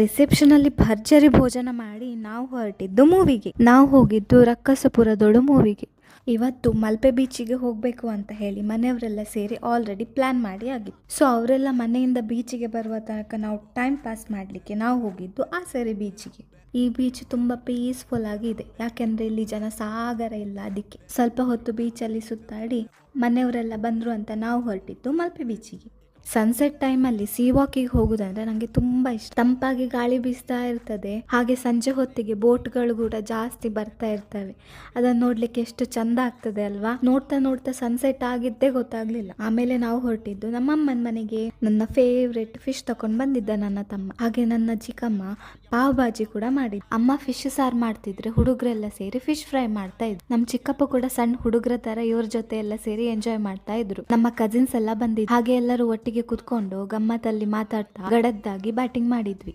Reception ಅಲ್ಲಿ ಭರ್ಜರಿ ಭೋಜನ ಮಾಡಿ ನಾವು ಹೊರಟಿದ್ದು ಮೂವಿಗೆ. ನಾವು ಹೋಗಿದ್ದು ರಕ್ಕಸಪುರದೊಳು ಮೂವಿಗೆ. ಇವತ್ತು ಮಲ್ಪೆ ಬೀಚಿಗೆ ಹೋಗಬೇಕು ಅಂತ ಹೇಳಿ ಮನೆಯವರೆಲ್ಲ ಸೇರಿ ಆಲ್ರೆಡಿ ಪ್ಲಾನ್ ಮಾಡಿ ಆಗಿತ್ತು. ಸೊ ಅವರೆಲ್ಲ ಮನೆಯಿಂದ ಬೀಚಿಗೆ ಬರುವ ತನಕ ನಾವು ಟೈಮ್ ಪಾಸ್ ಮಾಡಲಿಕ್ಕೆ ನಾವು ಹೋಗಿದ್ದು ಆಸರೆ ಬೀಚಿಗೆ. ಈ ಬೀಚ್ ತುಂಬ ಪೀಸ್ಫುಲ್ ಆಗಿ ಇದೆ, ಯಾಕೆಂದರೆ ಇಲ್ಲಿ ಜನ ಸಾಗರ ಇಲ್ಲ. ಅದಕ್ಕೆ ಸ್ವಲ್ಪ ಹೊತ್ತು ಬೀಚಲ್ಲಿ ಸುತ್ತಾಡಿ ಮನೆಯವರೆಲ್ಲ ಬಂದರು ಅಂತ ನಾವು ಹೊರಟಿದ್ದು ಮಲ್ಪೆ ಬೀಚಿಗೆ. ಸನ್ಸೆಟ್ ಟೈಮಲ್ಲಿ ಸೀ ವಾಕಿಗೆ ಹೋಗುದಂದ್ರೆ ನನಗೆ ತುಂಬ ಇಷ್ಟ. ತಂಪಾಗಿ ಗಾಳಿ ಬೀಸ್ತಾ ಇರ್ತದೆ, ಹಾಗೆ ಸಂಜೆ ಹೊತ್ತಿಗೆ ಬೋಟ್ಗಳು ಕೂಡ ಜಾಸ್ತಿ ಬರ್ತಾ ಇರ್ತವೆ. ಅದನ್ನು ನೋಡ್ಲಿಕ್ಕೆ ಎಷ್ಟು ಚಂದ ಆಗ್ತದೆ ಅಲ್ವಾ. ನೋಡ್ತಾ ನೋಡ್ತಾ ಸನ್ಸೆಟ್ ಆಗಿದ್ದೇ ಗೊತ್ತಾಗ್ಲಿಲ್ಲ. ಆಮೇಲೆ ನಾವು ಹೊರಟಿದ್ದು ನಮ್ಮ ಅಮ್ಮನ ಮನೆಗೆ. ನನ್ನ ಫೇವ್ರೆಟ್ ಫಿಶ್ ತಗೊಂಡು ಬಂದಿದ್ದ ನನ್ನ ತಮ್ಮ, ಹಾಗೆ ನನ್ನ ಚಿಕ್ಕಮ್ಮ ಪಾವ್ ಭಾಜಿ ಕೂಡ ಮಾಡಿದ್ರು. ಅಮ್ಮ ಫಿಶ್ ಸಾರು ಮಾಡ್ತಿದ್ರೆ ಹುಡುಗರೆಲ್ಲ ಸೇರಿ ಫಿಶ್ ಫ್ರೈ ಮಾಡ್ತಾ ಇದ್ರು. ನಮ್ಮ ಚಿಕ್ಕಪ್ಪ ಕೂಡ ಸಣ್ಣ ಹುಡುಗರ ತರ ಇವ್ರ ಜೊತೆ ಎಲ್ಲ ಸೇರಿ ಎಂಜಾಯ್ ಮಾಡ್ತಾ ಇದ್ರು. ನಮ್ಮ ಕಸಿನ್ಸ್ ಎಲ್ಲ ಬಂದಿದ್ರು. ಹಾಗೆ ಎಲ್ಲರೂ ಒಟ್ಟಿಗೆ ಕುತ್ಕೊಂಡು ಗಮ್ಮತ್ತಲ್ಲಿ ಮಾತಾಡ್ತಾ ಗಡದ್ದಾಗಿ ಬ್ಯಾಟಿಂಗ್ ಮಾಡಿದ್ವಿ.